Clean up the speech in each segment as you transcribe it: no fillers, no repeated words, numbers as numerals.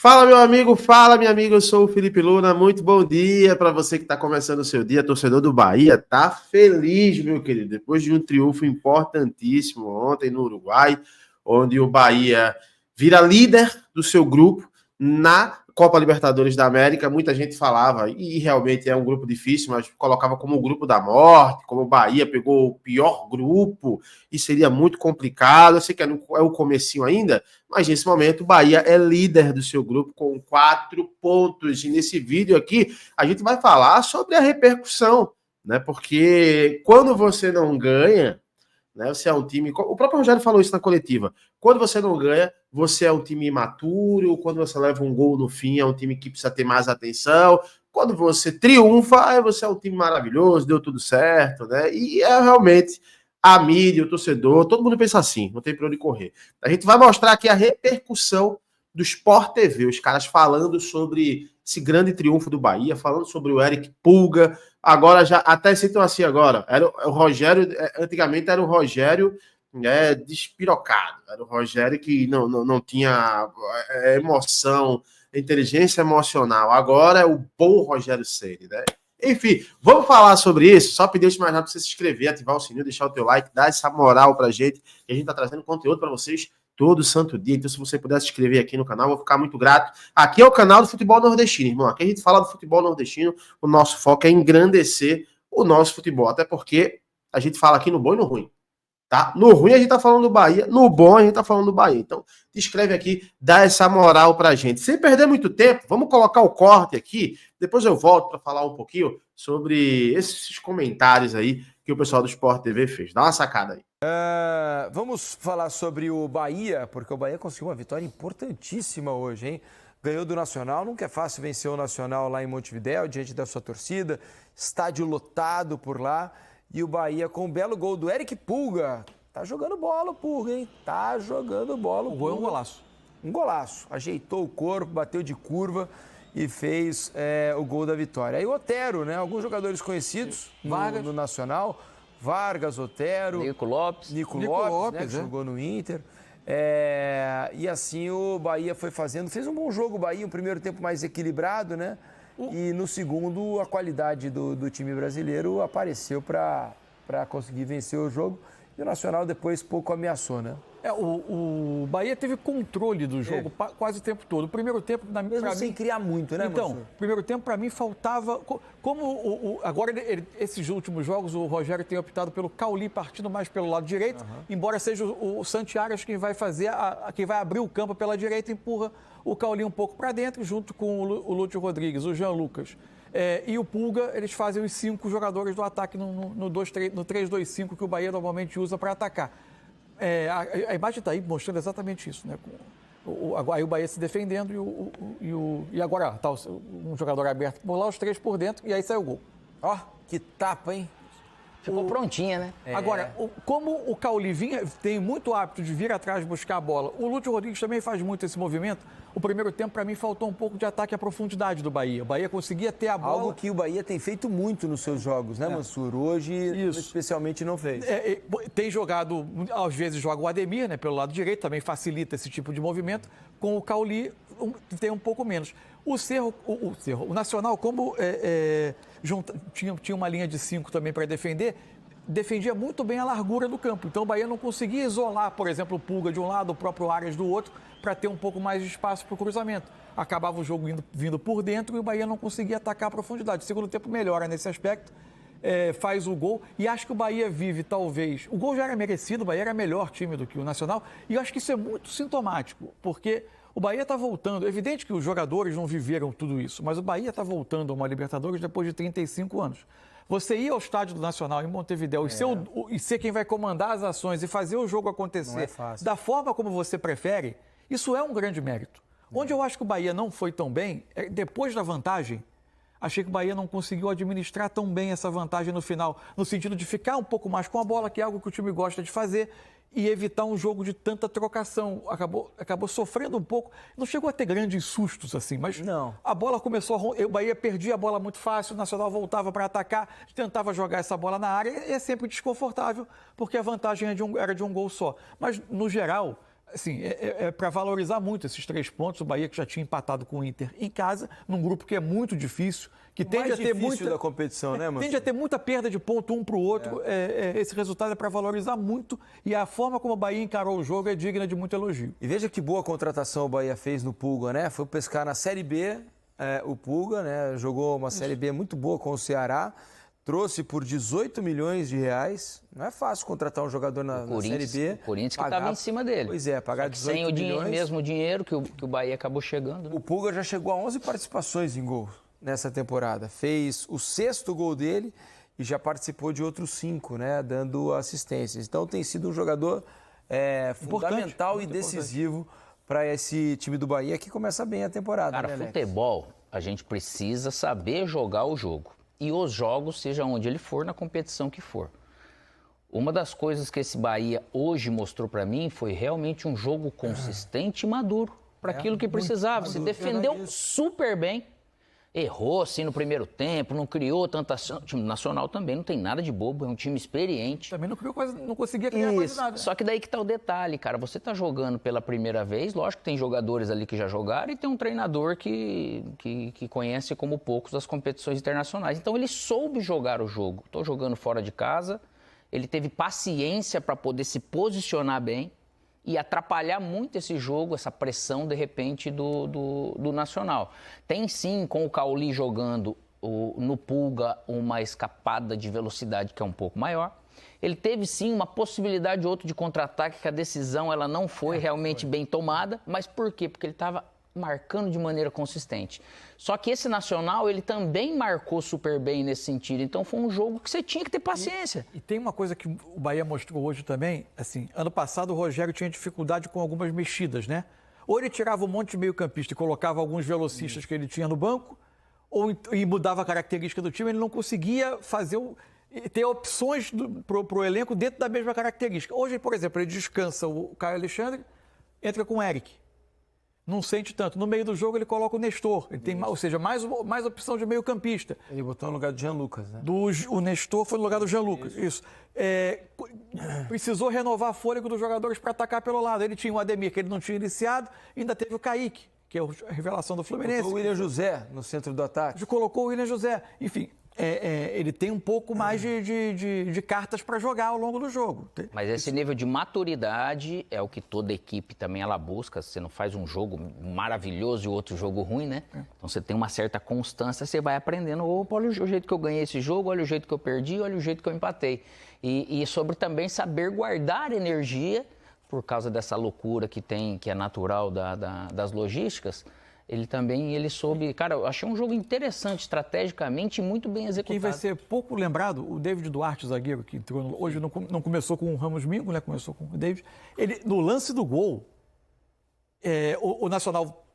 Fala, meu amigo, fala, minha amiga. Eu sou o Felipe Luna. Muito bom dia para você que está começando o seu dia. Torcedor do Bahia, tá feliz, meu querido. Depois de um triunfo importantíssimo ontem no Uruguai, onde o Bahia vira líder do seu grupo na Copa Libertadores da América. Muita gente falava, e realmente é um grupo difícil, mas colocava como o grupo da morte, como o Bahia pegou o pior grupo e seria muito complicado. Eu sei que é o comecinho ainda, mas nesse momento o Bahia é líder do seu grupo com 4 pontos. E nesse vídeo aqui a gente vai falar sobre a repercussão, né? Porque quando você não ganha, né? Você é um time. O próprio Rogério falou isso na coletiva. Quando você não ganha, você é um time imaturo. Quando você leva um gol no fim, é um time que precisa ter mais atenção. Quando você triunfa, aí você é um time maravilhoso, deu tudo certo, né? E é realmente a mídia, o torcedor, todo mundo pensa assim, não tem para onde correr. A gente vai mostrar aqui a repercussão do Sport TV, os caras falando sobre esse grande triunfo do Bahia, falando sobre o Eric Pulga. Agora já até citam assim agora. Era o Rogério, antigamente era o Rogério despirocado. Era o Rogério que não tinha emoção, inteligência emocional. Agora é o bom Rogério Ceni, né? Enfim, vamos falar sobre isso. Só pedir mais rápido para você se inscrever, ativar o sininho, deixar o teu like, dar essa moral pra gente, que a gente tá trazendo conteúdo para vocês todo santo dia. Então, se você puder se inscrever aqui no canal, eu vou ficar muito grato. Aqui é o canal do Futebol Nordestino, irmão. Aqui a gente fala do futebol nordestino. O nosso foco é engrandecer o nosso futebol. Até porque a gente fala aqui no bom e no ruim. Tá? No ruim a gente tá falando do Bahia, no bom a gente tá falando do Bahia. Então, te inscreve aqui, dá essa moral pra gente. Sem perder muito tempo, vamos colocar o corte aqui. Depois eu volto para falar um pouquinho sobre esses comentários aí que o pessoal do Sport TV fez. Dá uma sacada aí. Vamos falar sobre o Bahia, porque o Bahia conseguiu uma vitória importantíssima hoje, hein? Ganhou do Nacional, nunca é fácil vencer o Nacional lá em Montevidéu, diante da sua torcida, estádio lotado por lá, e o Bahia com um belo gol do Eric Pulga. Tá jogando bola o Pulga, hein? Tá jogando bola o Pulga. O gol é um golaço. Um golaço. Ajeitou o corpo, bateu de curva e fez o gol da vitória. Aí o Otero, né? Alguns jogadores conhecidos no Nacional. Vargas, Otero, Nico Lopes, né, que jogou no Inter. E assim o Bahia foi fazendo. Fez um bom jogo o Bahia, um primeiro tempo mais equilibrado, né? E no segundo a qualidade do time brasileiro apareceu para conseguir vencer o jogo. E o Nacional depois pouco ameaçou, né? O Bahia teve controle do jogo quase o tempo todo. O primeiro tempo, mesmo sem criar muito, né, Então, o primeiro tempo, para mim, faltava... Agora, esses últimos jogos, o Rogério tem optado pelo Cauli partindo mais pelo lado direito, embora seja o Santi Arias quem vai fazer, quem vai abrir o campo pela direita, empurra o Cauli um pouco para dentro, junto com o Lúcio Rodrigues, o Jean Lucas. E o Pulga, eles fazem os 5 jogadores do ataque no 3-2-5 que o Bahia normalmente usa para atacar. A imagem está aí mostrando exatamente isso, né? Aí o Bahia se defendendo e agora tá um jogador aberto por lá, os 3 por dentro, e aí sai o gol. Ó, que tapa, hein? Ficou prontinha, né? Agora, como o Cauli tem muito hábito de vir atrás buscar a bola, o Lúcio Rodrigues também faz muito esse movimento. O primeiro tempo, para mim, faltou um pouco de ataque à profundidade do Bahia. O Bahia conseguia ter a bola. Algo que o Bahia tem feito muito nos seus jogos, né, Mansur? Hoje, especialmente, não fez. Tem jogado, às vezes joga o Ademir, né, pelo lado direito, também facilita esse tipo de movimento. Com o Cauli, tem um pouco menos. O Nacional, como tinha uma linha de 5 também para defendia muito bem a largura do campo. Então o Bahia não conseguia isolar, por exemplo, o Pulga de um lado, o próprio Arias do outro, para ter um pouco mais de espaço para o cruzamento. Acabava o jogo vindo por dentro e o Bahia não conseguia atacar a profundidade. O segundo tempo melhora nesse aspecto, faz o gol e acho que o Bahia vive, talvez... O gol já era merecido, o Bahia era melhor time do que o Nacional e eu acho que isso é muito sintomático, porque o Bahia está voltando. É evidente que os jogadores não viveram tudo isso, mas o Bahia está voltando a uma Libertadores depois de 35 anos. Você ir ao estádio do Nacional em Montevidéu e ser quem vai comandar as ações e fazer o jogo acontecer da forma como você prefere, isso é um grande mérito. Onde eu acho que o Bahia não foi tão bem, depois da vantagem, achei que o Bahia não conseguiu administrar tão bem essa vantagem no final, no sentido de ficar um pouco mais com a bola, que é algo que o time gosta de fazer, e evitar um jogo de tanta trocação. Acabou sofrendo um pouco. Não chegou a ter grandes sustos assim, mas não. A bola começou a... O Bahia perdia a bola muito fácil, o Nacional voltava para atacar, tentava jogar essa bola na área, e é sempre desconfortável, porque a vantagem era de um gol só. Mas, no geral, assim, para valorizar muito esses 3 pontos, o Bahia que já tinha empatado com o Inter em casa, num grupo que é muito difícil, que tende a ter muita da competição, né, Mancini? Tende a ter muita perda de ponto um para o outro. Esse resultado é para valorizar muito e a forma como o Bahia encarou o jogo é digna de muito elogio. E veja que boa contratação o Bahia fez no Pulga, né? Foi pescar na Série B, o Pulga, né? Jogou uma Série B muito boa com o Ceará. Trouxe por 18 milhões de reais. Não é fácil contratar um jogador na Série B. O Corinthians que estava em cima dele. Pois é, pagar 18 sem milhões. Sem o mesmo dinheiro que o Bahia acabou chegando. Né? O Pulga já chegou a 11 participações em gol nessa temporada. Fez o 6º gol dele e já participou de outros 5, né? Dando assistências. Então tem sido um jogador fundamental e decisivo para esse time do Bahia que começa bem a temporada. Cara, né, futebol, a gente precisa saber jogar o jogo. E os jogos, seja onde ele for, na competição que for. Uma das coisas que esse Bahia hoje mostrou para mim foi realmente um jogo consistente e maduro para aquilo que precisava. Você defendeu super bem. Errou, assim, no primeiro tempo, não criou tanta... O time nacional também não tem nada de bobo, é um time experiente. Também não criou quase, não conseguia criar quase nada. Só que daí que tá o detalhe, cara. Você tá jogando pela primeira vez, lógico que tem jogadores ali que já jogaram e tem um treinador que conhece como poucos as competições internacionais. Então ele soube jogar o jogo. Tô jogando fora de casa, ele teve paciência para poder se posicionar bem e atrapalhar muito esse jogo, essa pressão, de repente, do Nacional. Tem, sim, com o Cauli jogando no Pulga, uma escapada de velocidade que é um pouco maior. Ele teve, sim, uma possibilidade ou outra de contra-ataque, que a decisão ela não foi realmente bem tomada. Mas por quê? Porque ele estava marcando de maneira consistente. Só que esse Nacional, ele também marcou super bem nesse sentido. Então foi um jogo que você tinha que ter paciência. E tem uma coisa que o Bahia mostrou hoje também, assim, ano passado o Rogério tinha dificuldade com algumas mexidas, né? Ou ele tirava um monte de meio-campista e colocava alguns velocistas que ele tinha no banco, e mudava a característica do time, ele não conseguia ter opções para o elenco dentro da mesma característica. Hoje, por exemplo, ele descansa o Caio Alexandre, entra com o Eric. Não sente tanto. No meio do jogo ele coloca o Nestor. Ele tem, ou seja, mais opção de meio campista. Ele botou no lugar do Jean Lucas, né? O Nestor foi no lugar do Jean Lucas. Isso. Precisou renovar a fôlego dos jogadores para atacar pelo lado. Ele tinha o Ademir, que ele não tinha iniciado. Ainda teve o Kaique, que é a revelação do Fluminense. Colocou o William José no centro do ataque. Colocou o William José. Enfim, ele tem um pouco mais de cartas para jogar ao longo do jogo. Mas esse nível de maturidade é o que toda equipe também ela busca. Você não faz um jogo maravilhoso e outro jogo ruim, né? Então você tem uma certa constância, você vai aprendendo. Opa, olha o jeito que eu ganhei esse jogo, olha o jeito que eu perdi, olha o jeito que eu empatei. E sobre também saber guardar energia por causa dessa loucura que é natural das logísticas. Ele soube... Cara, eu achei um jogo interessante, estrategicamente, e muito bem executado. Quem vai ser pouco lembrado, o David Duarte, zagueiro, que entrou... Hoje não começou com o Ramos Mingo, né? Começou com o David. Ele, no lance do gol, o Nacional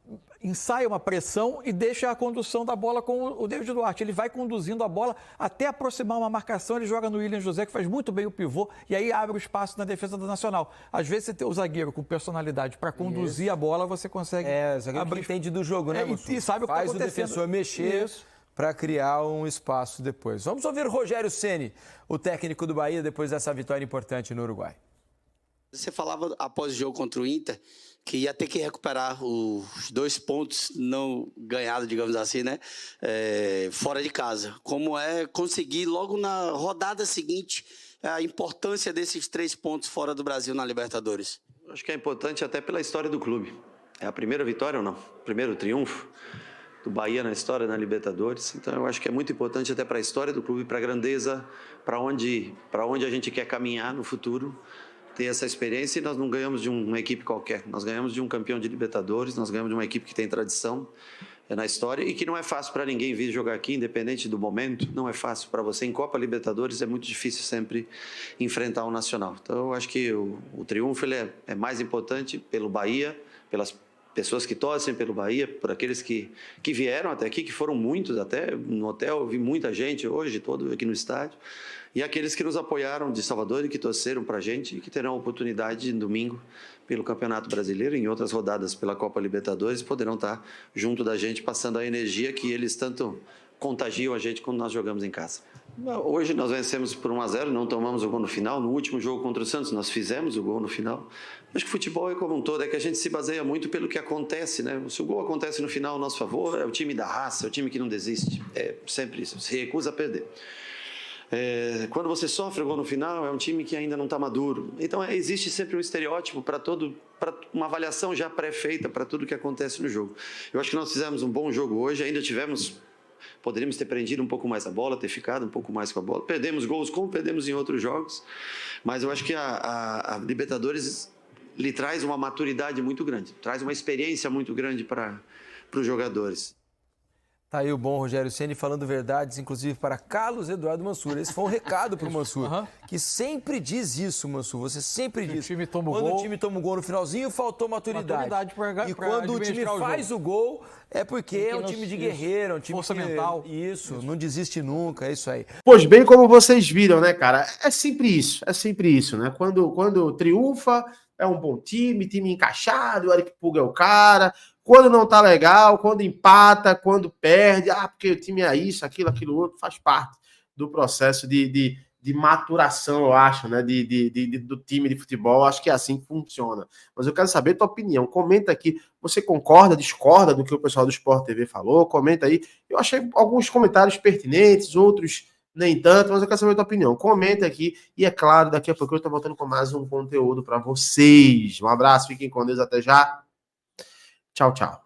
ensaia uma pressão e deixa a condução da bola com o David Duarte. Ele vai conduzindo a bola até aproximar uma marcação, ele joga no William José, que faz muito bem o pivô, e aí abre o espaço na defesa do Nacional. Às vezes você tem o zagueiro com personalidade para conduzir a bola, você consegue... o zagueiro que entende do jogo, né, e sabe o que faz tá acontecendo. O defensor mexer para criar um espaço depois. Vamos ouvir o Rogério Ceni, o técnico do Bahia, depois dessa vitória importante no Uruguai. Você falava após o jogo contra o Inter que ia ter que recuperar os 2 pontos não ganhados, digamos assim, né? Fora de casa. Como é conseguir logo na rodada seguinte a importância desses 3 pontos fora do Brasil na Libertadores? Acho que é importante até pela história do clube. É a primeira vitória ou não? Primeiro triunfo do Bahia na história na Libertadores. Então eu acho que é muito importante até para a história do clube, para a grandeza, para onde a gente quer caminhar no futuro. Ter essa experiência, e nós não ganhamos de uma equipe qualquer, nós ganhamos de um campeão de Libertadores, nós ganhamos de uma equipe que tem tradição na história e que não é fácil para ninguém vir jogar aqui, independente do momento, não é fácil para você. Em Copa Libertadores é muito difícil sempre enfrentar o Nacional. Então eu acho que o triunfo ele é mais importante pelo Bahia, pelas pessoas que torcem pelo Bahia, por aqueles que vieram até aqui, que foram muitos até, no hotel eu vi muita gente hoje, todo aqui no estádio, e aqueles que nos apoiaram de Salvador e que torceram para a gente e que terão a oportunidade de domingo pelo Campeonato Brasileiro e em outras rodadas pela Copa Libertadores poderão estar junto da gente, passando a energia que eles tanto contagiam a gente quando nós jogamos em casa. Hoje nós vencemos por 1-0, não tomamos o gol no final. No último jogo contra o Santos, nós fizemos o gol no final. Acho que o futebol é como um todo, é que a gente se baseia muito pelo que acontece, né? Se o gol acontece no final, a nosso favor, é o time da raça, é o time que não desiste. É sempre isso, se recusa a perder. Quando você sofre o gol no final, é um time que ainda não está maduro. Então, existe sempre um estereótipo para uma avaliação já pré-feita para tudo que acontece no jogo. Eu acho que nós fizemos um bom jogo hoje, ainda poderíamos ter prendido um pouco mais a bola, ter ficado um pouco mais com a bola. Perdemos gols como perdemos em outros jogos, mas eu acho que a Libertadores lhe traz uma maturidade muito grande, traz uma experiência muito grande para os jogadores. Tá aí o bom Rogério Ceni falando verdades, inclusive para Carlos Eduardo Mansur. Esse foi um recado para o Mansur, que sempre diz isso, Mansur. Você sempre diz. Quando o time toma o gol no finalzinho, faltou maturidade. E quando o time faz o gol, é porque é um time de guerreiro, é um time força mental. Isso, não desiste nunca, é isso aí. Pois bem, como vocês viram, né, cara? É sempre isso, né? Quando triunfa, é um bom time encaixado, o Eric Puga é o cara. Quando não tá legal, quando empata, quando perde, porque o time é isso, aquilo outro, faz parte do processo de maturação, eu acho, né, do time de futebol. Acho que é assim que funciona. Mas eu quero saber a tua opinião. Comenta aqui, você concorda, discorda do que o pessoal do Sport TV falou? Comenta aí. Eu achei alguns comentários pertinentes, outros nem tanto, mas eu quero saber a tua opinião. Comenta aqui e, é claro, daqui a pouco eu tô voltando com mais um conteúdo para vocês. Um abraço, fiquem com Deus, até já. Tchau, tchau.